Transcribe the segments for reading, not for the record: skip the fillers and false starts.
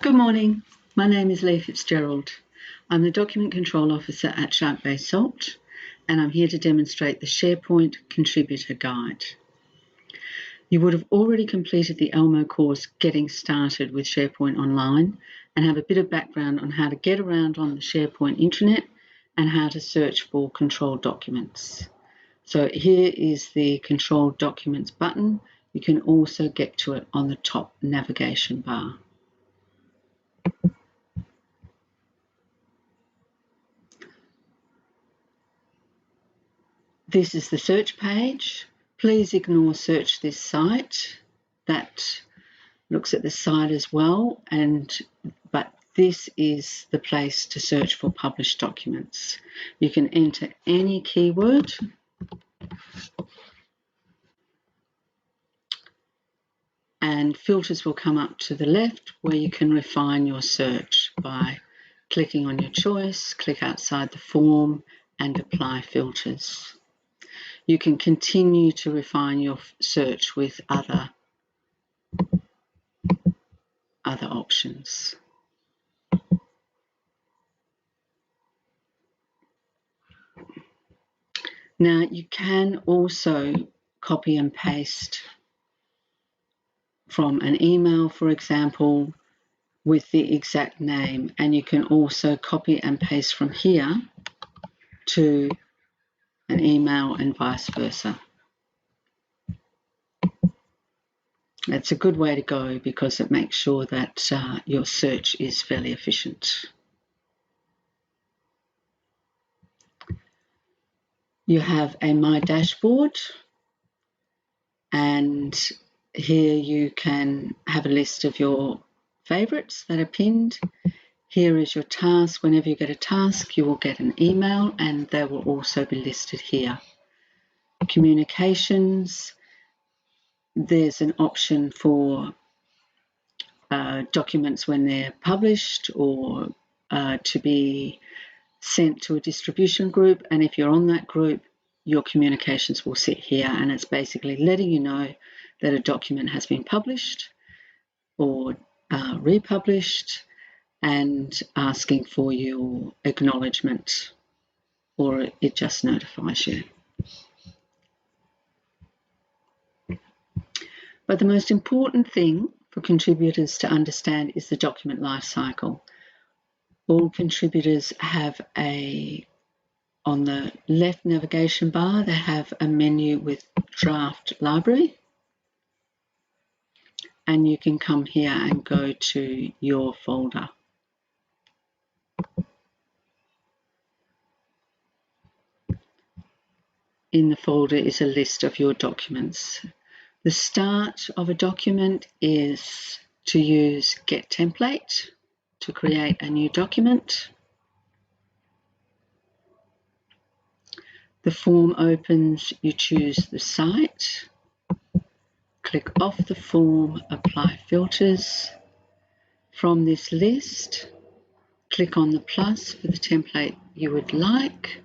Good morning. My name is Lee Fitzgerald. I'm the Document Control Officer at Shark-Based Salt, and I'm here to demonstrate the SharePoint Contributor Guide. You would have already completed the Elmo course Getting Started with SharePoint Online and have a bit of background on how to get around on the SharePoint intranet and how to search for controlled documents. So here is the Controlled Documents button. You can also get to it on the top navigation bar. This is the search page. Please ignore search this site. That looks at the site as well, but this is the place to search for published documents. You can enter any keyword and filters will come up to the left where you can refine your search by clicking on your choice, click outside the form and apply filters. You can continue to refine your search with other options. Now you can also copy and paste from an email, for example, with the exact name, and you can also copy and paste from here to an email and vice versa. It's a good way to go because it makes sure that your search is fairly efficient. You have a My Dashboard, and here you can have a list of your favorites that are pinned. Here is your task. Whenever you get a task, you will get an email and they will also be listed here. Communications, there's an option for documents when they're published or to be sent to a distribution group, and if you're on that group, your communications will sit here, and it's basically letting you know that a document has been published or republished and asking for your acknowledgement, or it just notifies you. But the most important thing for contributors to understand is the document lifecycle. All contributors have on the left navigation bar, they have a menu with Draft Library. And you can come here and go to your folder. In the folder is a list of your documents. The start of a document is to use Get Template to create a new document. The form opens, you choose the site, click off the form, apply filters. From this list, click on the plus for the template you would like.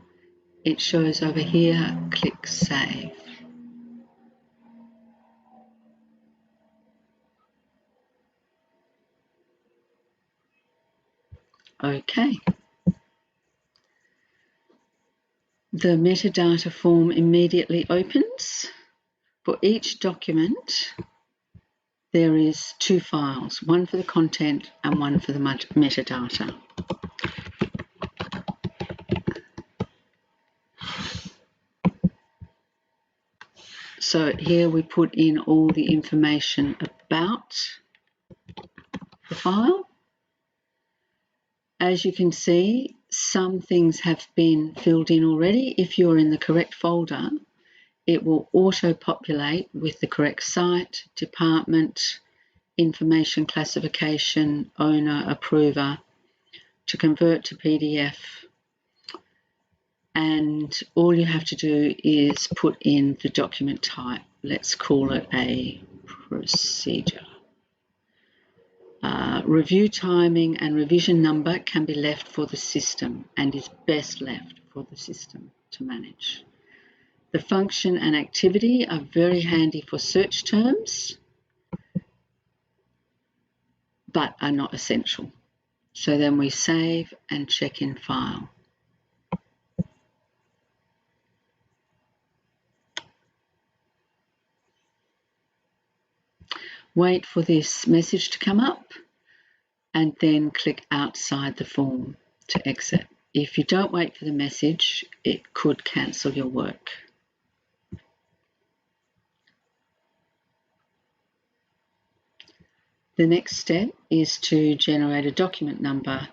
It shows over here, click Save. Okay. The metadata form immediately opens. For each document, there is two files, one for the content and one for the metadata. So here we put in all the information about the file. As you can see, some things have been filled in already. If you're in the correct folder, it will auto-populate with the correct site, department, information classification, owner, approver, to convert to PDF. And all you have to do is put in the document type. Let's call it a procedure. Review timing and revision number can be left for the system and is best left for the system to manage. The function and activity are very handy for search terms. but are not essential. So then we save and check in file. Wait for this message to come up and then click outside the form to exit. If you don't wait for the message, it could cancel your work. The next step is to generate a document number,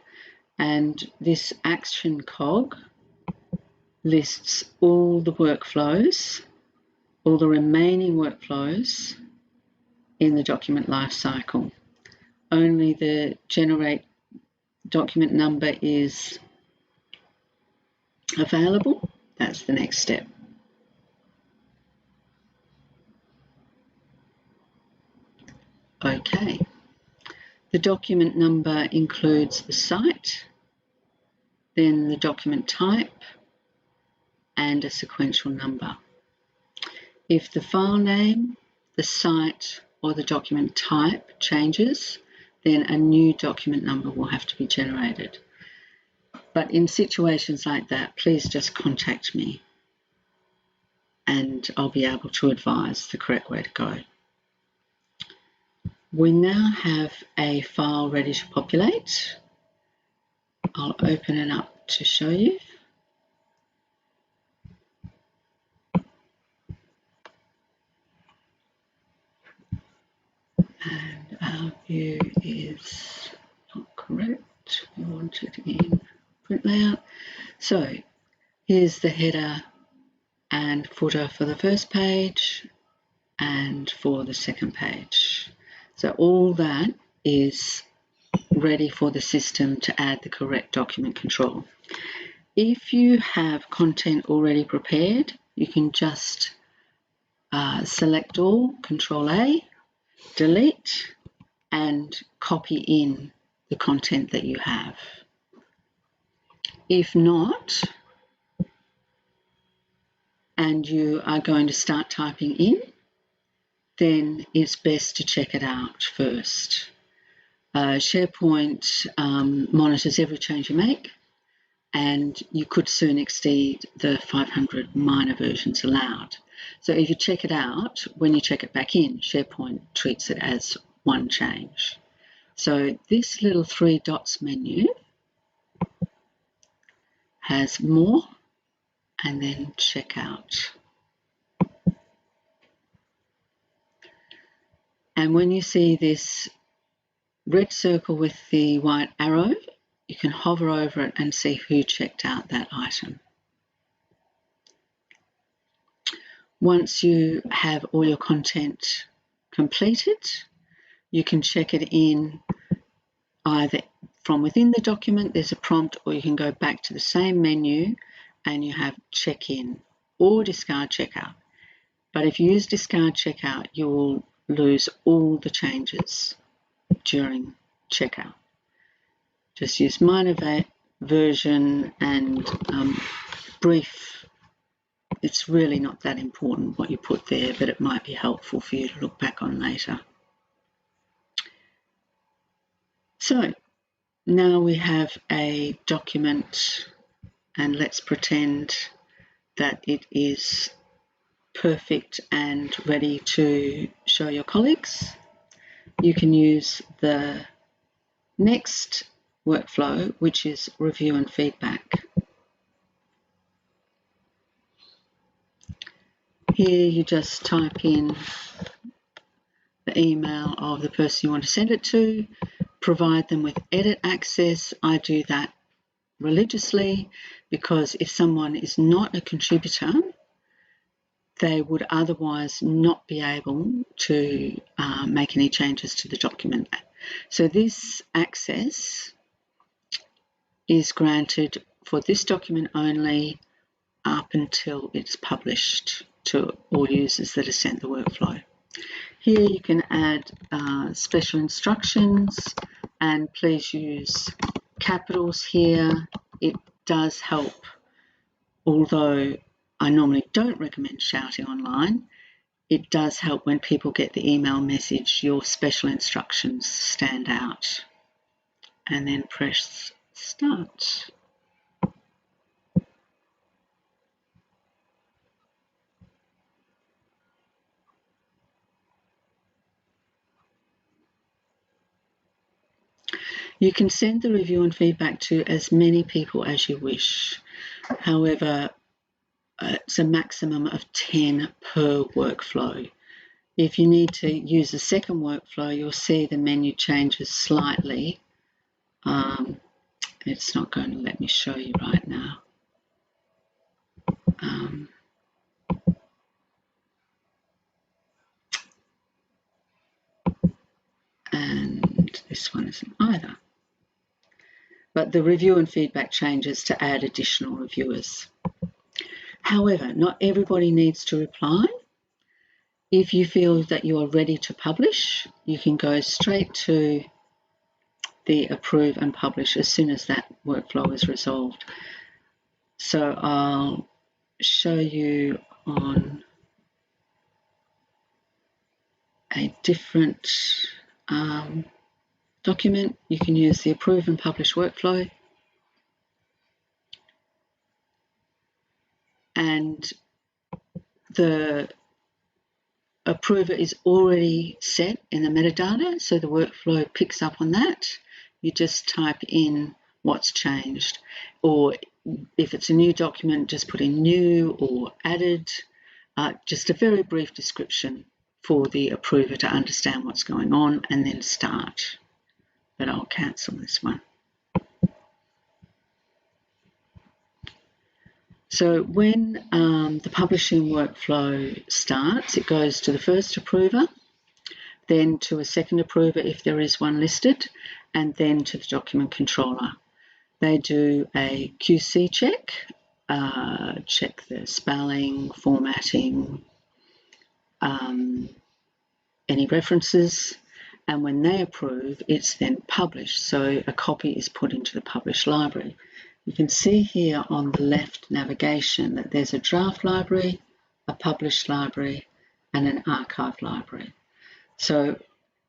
and this action cog lists all the workflows, all the remaining workflows in the document lifecycle. Only the generate document number is available. That's the next step. Okay. The document number includes the site, then the document type, and a sequential number. If the file name, the site, or the document type changes, then a new document number will have to be generated. But in situations like that, please just contact me and I'll be able to advise the correct way to go. We now have a file ready to populate. I'll open it up to show you. And our view is not correct. We want it in print layout. So here's the header and footer for the first page and for the second page. So all that is ready for the system to add the correct document control. If you have content already prepared, you can just select all, Control A, delete, and copy in the content that you have. If not, and you are going to start typing in, then it's best to check it out first. SharePoint monitors every change you make, and you could soon exceed the 500 minor versions allowed. So if you check it out, when you check it back in, SharePoint treats it as one change. So this little 3 dots menu has more and then check out. And when you see this red circle with the white arrow, you can hover over it and see who checked out that item. Once you have all your content completed, you can check it in either from within the document, there's a prompt, or you can go back to the same menu and you have check-in or discard checkout. But if you use discard checkout, you will lose all the changes during checkout. Just use minor version and brief. It's really not that important what you put there, but it might be helpful for you to look back on later. So now we have a document, and let's pretend that it is perfect and ready to show your colleagues. You can use the next workflow, which is review and feedback. Here you just type in the email of the person you want to send it to, provide them with edit access. I do that religiously because if someone is not a contributor, they would otherwise not be able to make any changes to the document. So this access is granted for this document only up until it's published to all users that are sent the workflow. Here you can add special instructions, and please use capitals here. It does help, although I normally don't recommend shouting online. it does help when people get the email message, your special instructions stand out. And then press Start. You can send the review and feedback to as many people as you wish. However, it's a maximum of 10 per workflow. If you need to use a second workflow, you'll see the menu changes slightly. It's not going to let me show you right now. And this one isn't either. But the review and feedback changes to add additional reviewers. However, not everybody needs to reply. If you feel that you are ready to publish, you can go straight to the approve and publish as soon as that workflow is resolved. So I'll show you on a different document. You can use the approve and publish workflow. And the approver is already set in the metadata, so the workflow picks up on that. You just type in what's changed, or if it's a new document, just put in new or added, just a very brief description for the approver to understand what's going on, and then start. But I'll cancel this one. So when the publishing workflow starts, it goes to the first approver, then to a second approver if there is one listed, and then to the document controller. They do a QC check, check the spelling, formatting, any references, and when they approve, it's then published. So a copy is put into the published library. You can see here on the left navigation that there's a draft library, a published library, and an archive library. So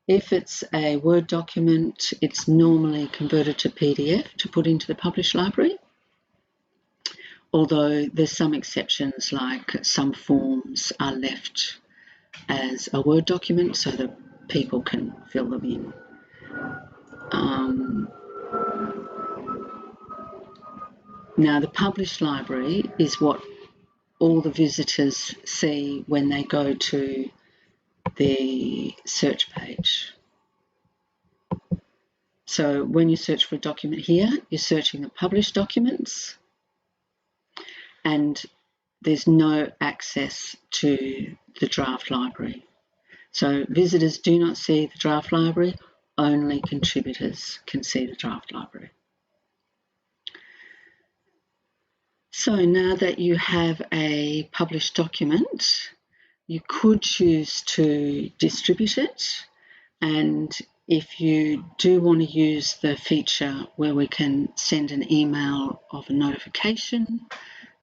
if it's a Word document, it's normally converted to PDF to put into the published library, although there's some exceptions, like some forms are left as a Word document so that people can fill them in. Now, the published library is what all the visitors see when they go to the search page. So when you search for a document here, you're searching the published documents, and there's no access to the draft library. So visitors do not see the draft library, only contributors can see the draft library. So now that you have a published document, you could choose to distribute it, and if you do want to use the feature where we can send an email of a notification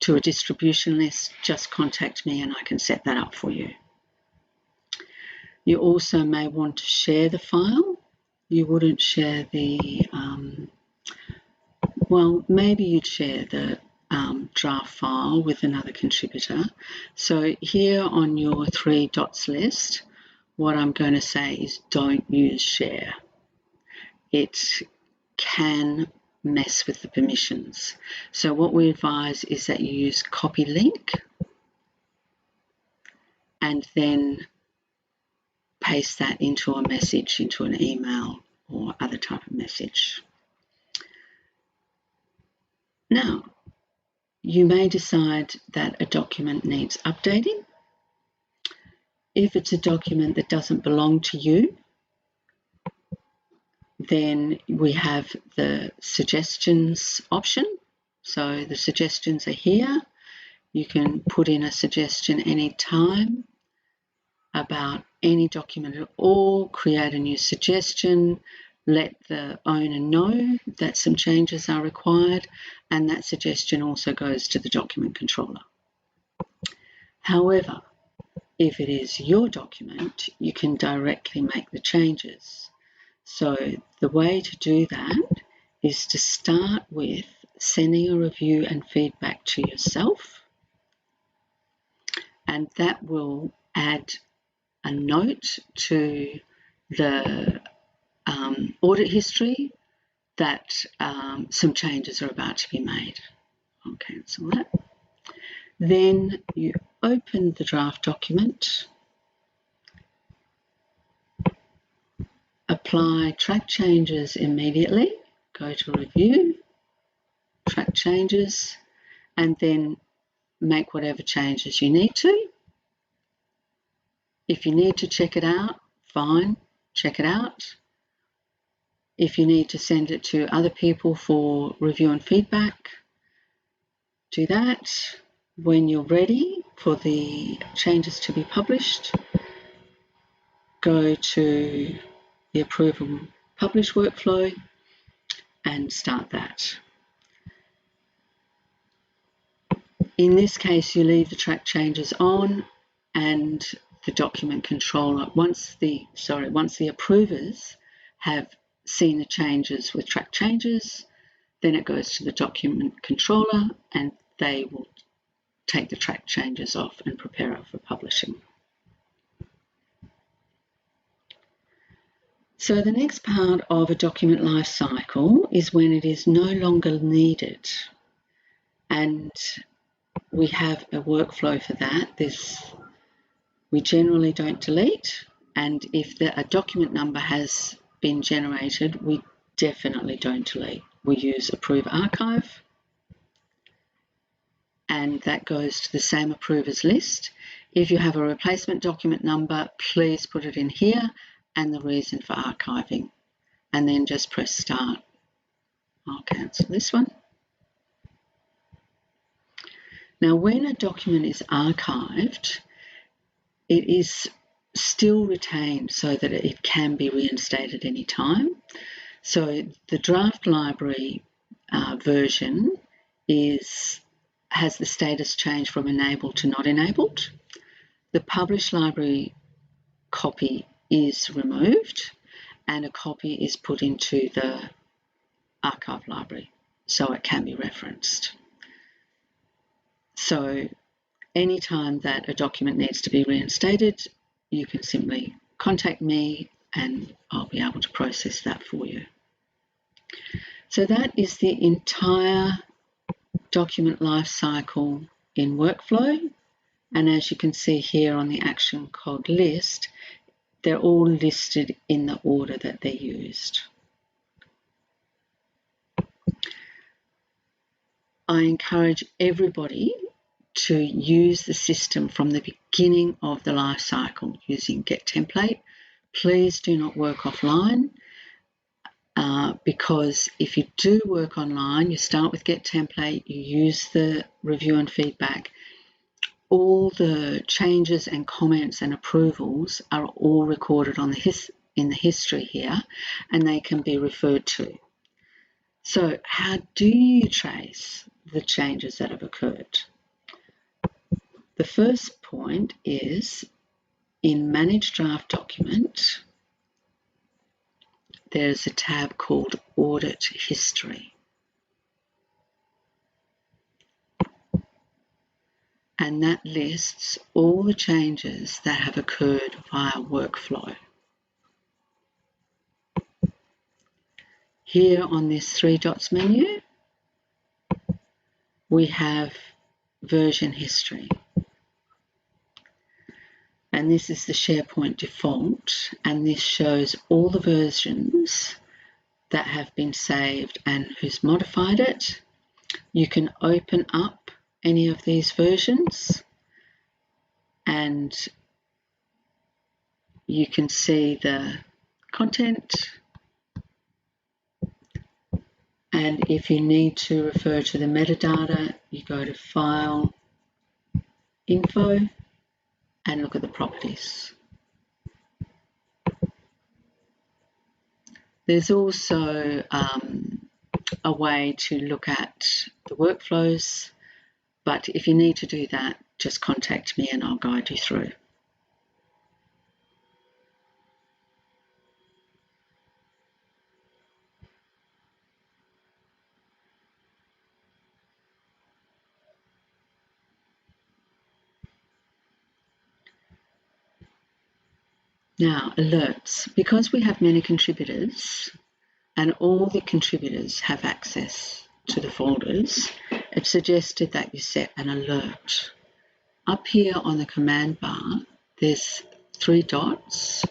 to a distribution list, just contact me and I can set that up for you. You also may want to share the file. You wouldn't share the, well, maybe you'd share the draft file with another contributor. So here on your 3 dots list, what I'm going to say is don't use share. It can mess with the permissions. So what we advise is that you use copy link and then paste that into a message, into an email or other type of message. Now, you may decide that a document needs updating. If it's a document that doesn't belong to you, then we have the suggestions option. So the suggestions are here. You can put in a suggestion anytime about any document at all, create a new suggestion, let the owner know that some changes are required, and that suggestion also goes to the document controller. However, if it is your document, you can directly make the changes. So the way to do that is to start with sending a review and feedback to yourself, and that will add a note to the audit history that some changes are about to be made. I'll cancel that. Then you open the draft document, apply track changes immediately, go to review, track changes, and then make whatever changes you need to. If you need to check it out, fine, check it out. If you need to send it to other people for review and feedback, do that. When you're ready for the changes to be published, go to the approve and publish workflow and start that. In this case, you leave the track changes on, and the document controller, once the approvers have seen the changes with track changes, then it goes to the document controller and they will take the track changes off and prepare it for publishing. So the next part of a document lifecycle is when it is no longer needed, and we have a workflow for that. We generally don't delete, and if a document number has been generated, we definitely don't delete. We use approve archive, and that goes to the same approvers list. If you have a replacement document number, please put it in here and the reason for archiving, and then just press start. I'll cancel this one. Now, when a document is archived, it is still retained so that it can be reinstated any time. So the draft library version has the status change from enabled to not enabled. The published library copy is removed and a copy is put into the archive library so it can be referenced. So anytime that a document needs to be reinstated, you can simply contact me and I'll be able to process that for you. So that is the entire document lifecycle in workflow. And as you can see here on the action cog list, they're all listed in the order that they're used. I encourage everybody to use the system from the beginning of the life cycle using Get Template. Please do not work offline because if you do work online, you start with Get Template, you use the review and feedback, all the changes and comments and approvals are all recorded on in the history here, and they can be referred to. So how do you trace the changes that have occurred? The first point is in Manage Draft Document, there's a tab called Audit History. And that lists all the changes that have occurred via workflow. Here on this 3 dots menu, we have version history. And this is the SharePoint default, and this shows all the versions that have been saved and who's modified it. You can open up any of these versions and you can see the content, and if you need to refer to the metadata, you go to File, Info, and look at the properties. There's also a way to look at the workflows, but if you need to do that, just contact me and I'll guide you through. Now, alerts. Because we have many contributors and all the contributors have access to the folders, it's suggested that you set an alert. Up here on the command bar, there's 3 dots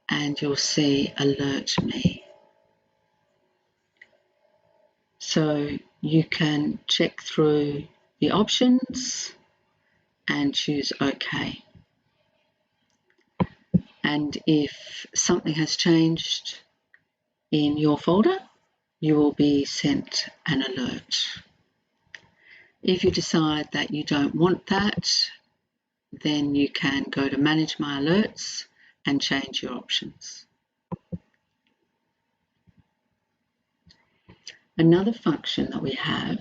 and you'll see Alert Me. So you can check through the options and choose OK. And if something has changed in your folder, you will be sent an alert. If you decide that you don't want that, then you can go to Manage My Alerts and change your options. Another function that we have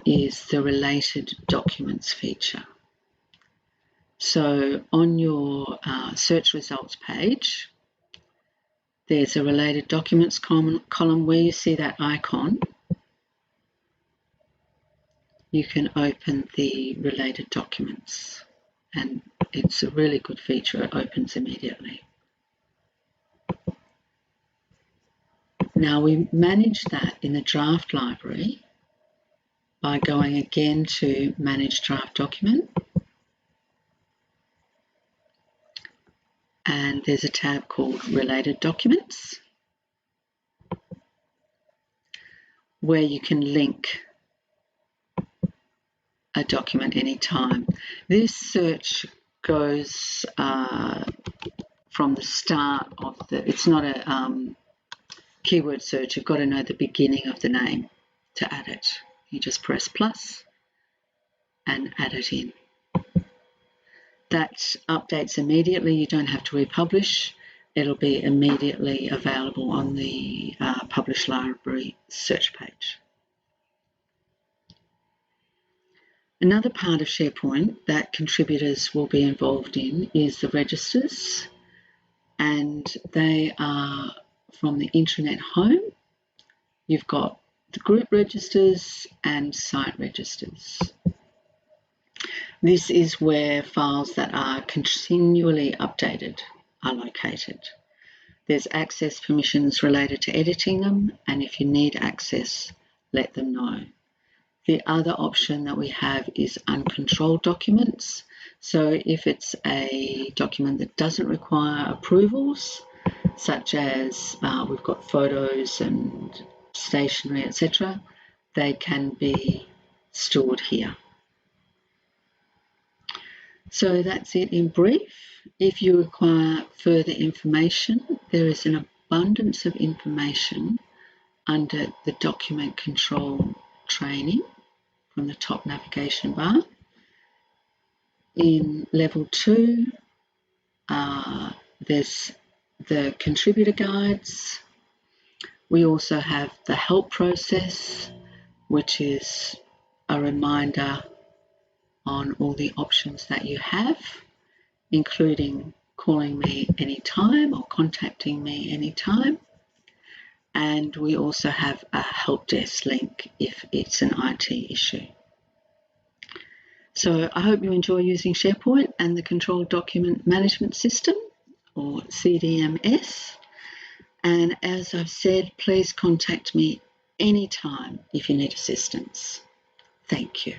is the Related Documents feature. So on your search results page, there's a Related Documents column where you see that icon. You can open the Related Documents, and it's a really good feature. It opens immediately. Now we manage that in the draft library by going again to Manage Draft Document, and there's a tab called Related Documents where you can link a document anytime. This search goes from the start of it's not a keyword search. You've got to know the beginning of the name to add it. You just press plus and add it in. That updates immediately. You don't have to republish. It'll be immediately available on the Publish Library search page. Another part of SharePoint that contributors will be involved in is the registers, and they are from the intranet home. You've got the group registers and site registers. This is where files that are continually updated are located. There's access permissions related to editing them, and if you need access, let them know. The other option that we have is Uncontrolled Documents. So if it's a document that doesn't require approvals, such as we've got photos and stationery, etc., they can be stored here. So that's it in brief. If you require further information, there is an abundance of information under the Document Control Training from the top navigation bar. In level 2, there's the contributor guides. We also have the help process, which is a reminder on all the options that you have, including calling me anytime or contacting me anytime. And we also have a help desk link if it's an IT issue. So I hope you enjoy using SharePoint and the Controlled Document Management System, or CDMS. And as I've said, please contact me anytime if you need assistance. Thank you.